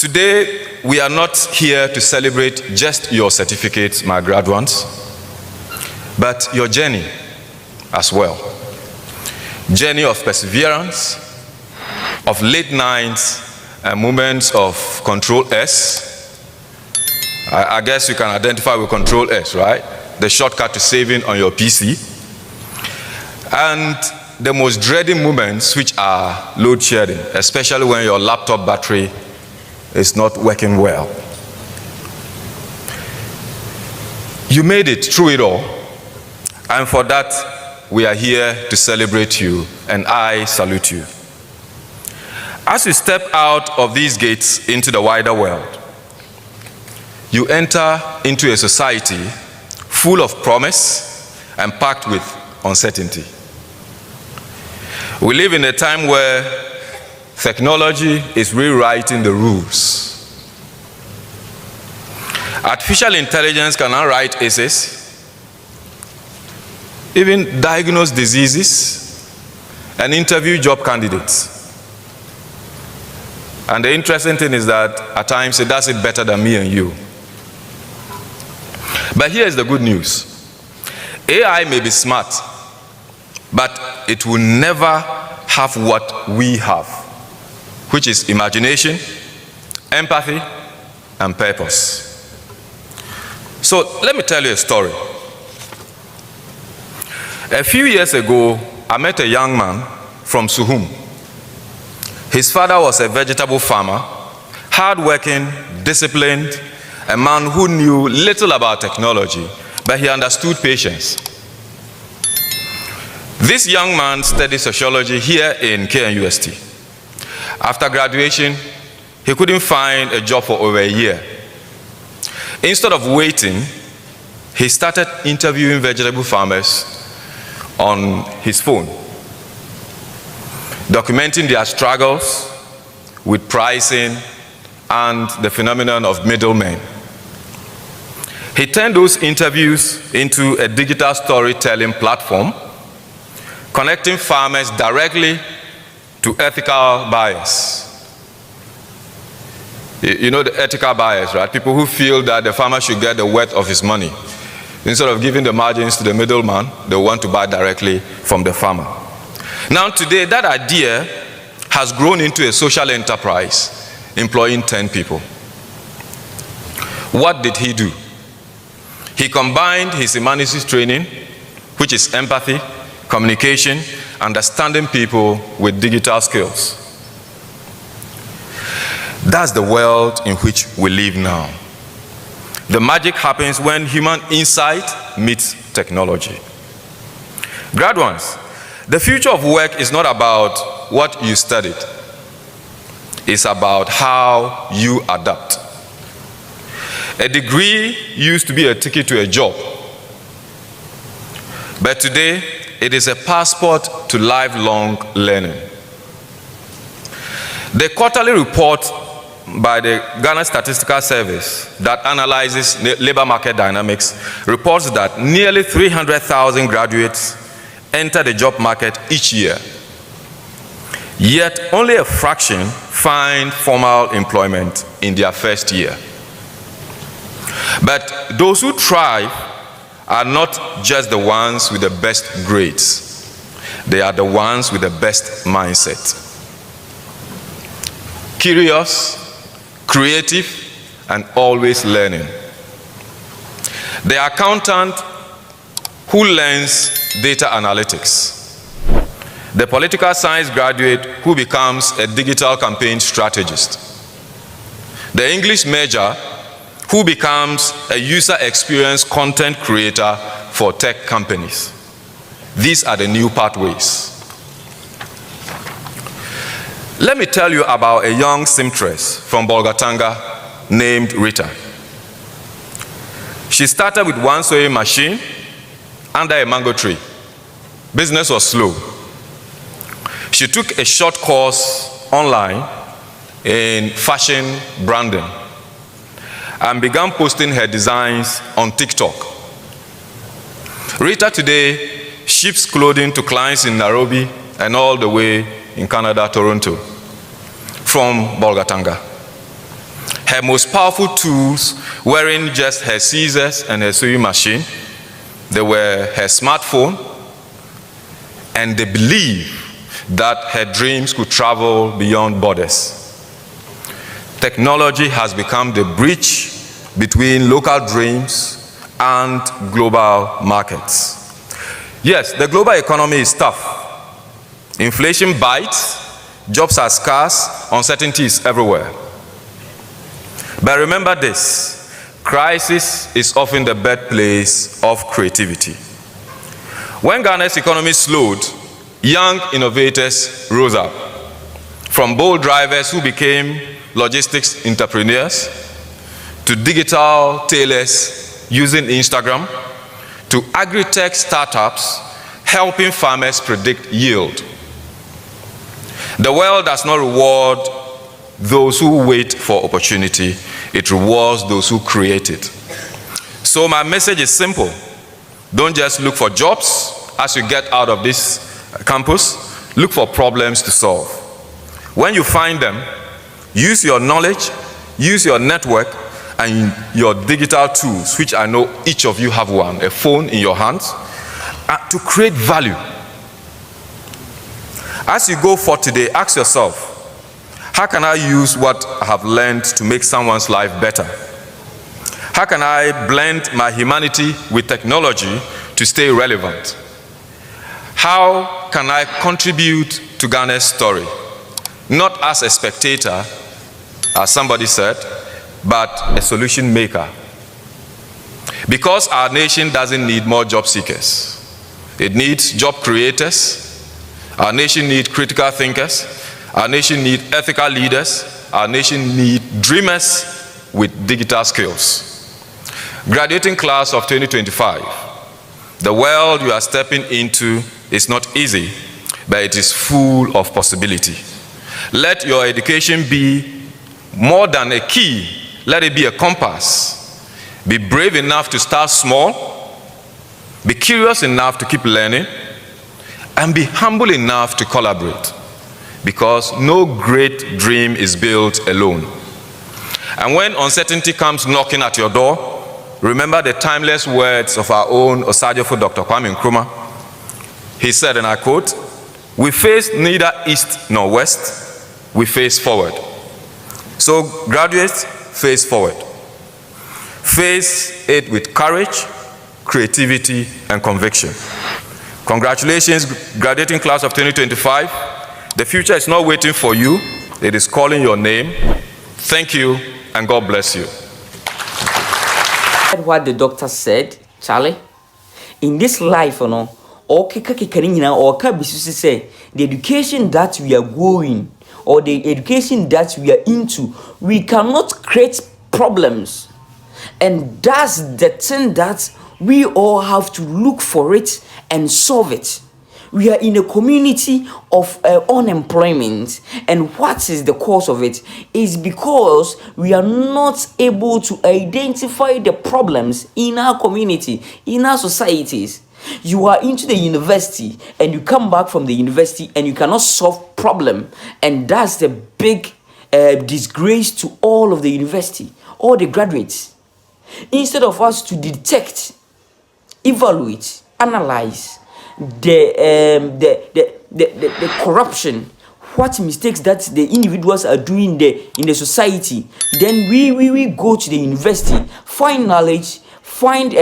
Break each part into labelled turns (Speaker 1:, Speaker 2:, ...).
Speaker 1: Today, we are not here to celebrate just your certificates, my graduates, but your journey as well. Journey of perseverance, of late nights and moments of Control S. I guess you can identify with Control S, right? The shortcut to saving on your PC. And the most dreading moments, which are load shedding, especially when your laptop battery is not working well. You made it through it all, and for that, we are here to celebrate you, and I salute you. As you step out of these gates into the wider world, you enter into a society full of promise and packed with uncertainty. We live in a time where technology is rewriting the rules. Artificial intelligence can now write essays, even diagnose diseases, and interview job candidates. And the interesting thing is that at times it does it better than me and you. But here is the good news. AI may be smart, but it will never have what we have, which is imagination, empathy, and purpose. So let me tell you a story. A few years ago, I met a young man from Suhum. His father was a vegetable farmer, hardworking, disciplined, a man who knew little about technology, but he understood patience. This young man studied sociology here in KNUST. After graduation, he couldn't find a job for over a year. Instead of waiting, he started interviewing vegetable farmers on his phone, documenting their struggles with pricing and the phenomenon of middlemen. He turned those interviews into a digital storytelling platform, connecting farmers directly to ethical buyers. You know the ethical buyers, right? People who feel that the farmer should get the worth of his money. Instead of giving the margins to the middleman, they want to buy directly from the farmer. Now today, that idea has grown into a social enterprise, employing 10 people. What did he do? He combined his humanities training, which is empathy, communication, understanding people, with digital skills. That's the world in which we live now. The magic happens when human insight meets technology. Graduates, the future of work is not about what you studied. It's about how you adapt. A degree used to be a ticket to a job, but today it is a passport to lifelong learning. The quarterly report by the Ghana Statistical Service that analyzes labor market dynamics reports that nearly 300,000 graduates enter the job market each year. Yet only a fraction find formal employment in their first year. But those who thrive are not just the ones with the best grades. They are the ones with the best mindset. Curious, creative, and always learning. The accountant who learns data analytics. The political science graduate who becomes a digital campaign strategist. The English major who becomes a user experience content creator for tech companies. These are the new pathways. Let me tell you about a young seamstress from Bolgatanga named Rita. She started with one sewing machine under a mango tree. Business was slow. She took a short course online in fashion branding and began posting her designs on TikTok. Rita today ships clothing to clients in Nairobi and all the way in Canada, Toronto, from Bolgatanga. Her most powerful tools weren't just her scissors and her sewing machine. They were her smartphone and the belief that her dreams could travel beyond borders. Technology has become the bridge between local dreams and global markets. Yes, the global economy is tough. Inflation bites, jobs are scarce, uncertainty is everywhere. But remember this, crisis is often the birthplace of creativity. When Ghana's economy slowed, young innovators rose up. From bold drivers who became logistics entrepreneurs, to digital tailors using Instagram, to agri-tech startups helping farmers predict yield. The world does not reward those who wait for opportunity, it rewards those who create it. So my message is simple. Don't just look for jobs as you get out of this campus, look for problems to solve. When you find them, use your knowledge, use your network, and your digital tools, which I know each of you have one, a phone in your hands, to create value. As you go forth today, ask yourself, how can I use what I have learned to make someone's life better? How can I blend my humanity with technology to stay relevant? How can I contribute to Ghana's story? Not as a spectator, as somebody said, but a solution maker. Because our nation doesn't need more job seekers. It needs job creators. Our nation needs critical thinkers. Our nation needs ethical leaders. Our nation needs dreamers with digital skills. Graduating class of 2025, the world you are stepping into is not easy, but it is full of possibility. Let your education be more than a key. Let it be a compass. Be brave enough to start small. Be curious enough to keep learning. And be humble enough to collaborate. Because no great dream is built alone. And when uncertainty comes knocking at your door, remember the timeless words of our own Osagyefo Dr. Kwame Nkrumah. He said, and I quote, "We face neither east nor west, we face forward." So graduates, face forward. Face it with courage, creativity, and conviction. Congratulations, graduating class of 2025. The future is not waiting for you, it is calling your name. Thank you, and God bless you.
Speaker 2: What the doctor said, Charlie, in this life, you know, the education that we are going, or the education that we are into, we cannot create problems. And that's the thing that we all have to look for it and solve it. We are in a community of unemployment, and what is the cause of it? Is because we are not able to identify the problems in our community, in our societies. You are into the university and you come back from the university and you cannot solve problem, and that's the big disgrace to all of the university, all the graduates. Instead of us to detect, evaluate, analyze the corruption, what mistakes that the individuals are doing there in the society, then we go to the university, find knowledge, find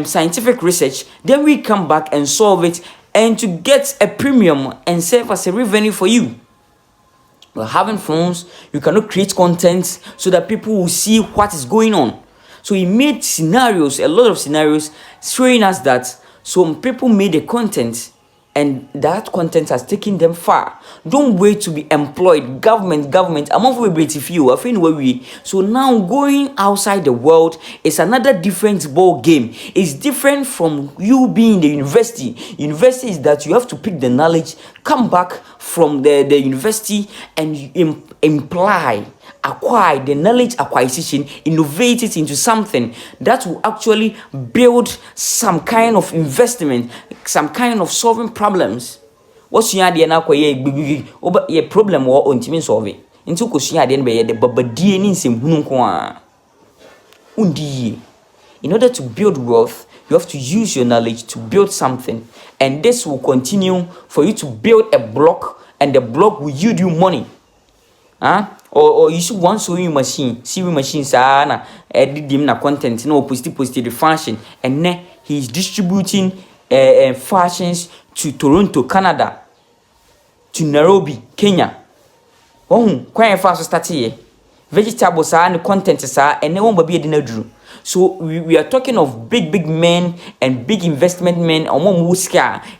Speaker 2: scientific research, then we come back and solve it, and to get a premium and serve as a revenue for you. Well, having phones, you cannot create content so that people will see what is going on. So he made scenarios, a lot of scenarios, showing us that some people made the content, and that content has taken them far. Don't wait to be employed. Government. I'm not for few. I think where we. So now going outside the world is another different ball game. It's different from you being in the university. University is that you have to pick the knowledge, come back from the university, and acquire the knowledge acquisition, innovate it into something that will actually build some kind of investment, some kind of solving problems. What's your idea now? A problem or ultimate solving. into kosua ade no be de babadie ni nsem hunu nko a undi. In order to build wealth, you have to use your knowledge to build something, and this will continue for you to build a block, and the block will yield you money. Or you should one sewing machine, na edit him na content, no post the fashion, and then he is distributing fashions to Toronto, Canada, to Nairobi, Kenya. Quite fast start here. Vegetables are and content and no one will be a dinner drew. So we are talking of big men and big investment men.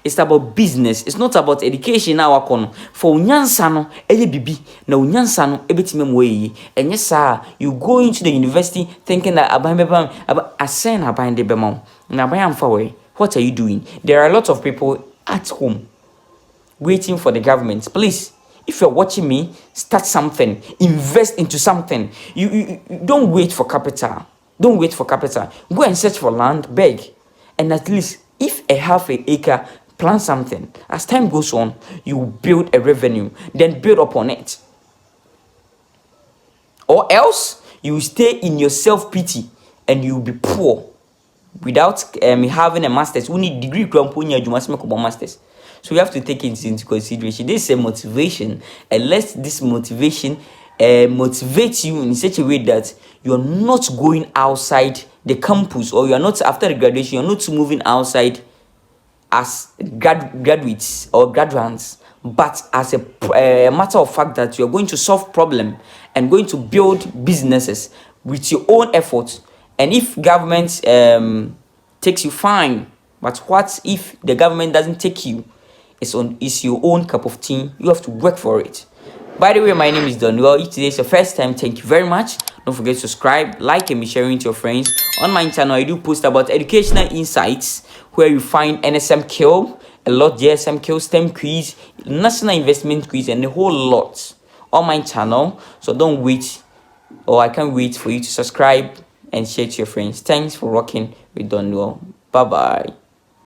Speaker 2: It's about business. It's not about education now. For unyansano, bibi na unyansano ebetimem way. And yes, sir, you go into the university thinking that about assign abang de bemam. Nabayam fawe. What are you doing? There are a lot of people at home waiting for the government. Please, if you're watching me, start something. Invest into something. You don't wait for capital. Don't wait for capital. Go and search for land, beg. And at least, if a half an acre, plant something. As time goes on, you build a revenue. Then build upon it. Or else, you stay in your self-pity and you'll be poor. Without having a master's. We need degree. Masters. So you have to take it into consideration. This is a motivation. And let this motivation motivate you in such a way that you are not going outside the campus, or you are not, after the graduation, you are not moving outside as graduates or graduates, but as a matter of fact that you are going to solve problem and going to build businesses with your own efforts. And if government takes you, fine. But what if the government doesn't take you? It's your own cup of tea. You have to work for it. By the way, my name is Donwell. If today is your first time, thank you very much. Don't forget to subscribe, like, and be sharing to your friends. On my channel, I do post about educational insights where you find NSM Kill, a lot JSM Kill, STEM quiz, national investment quiz, and a whole lot on my channel. So don't wait, or I can't wait for you to subscribe and share to your friends. Thanks for rocking with Donwell. Bye bye.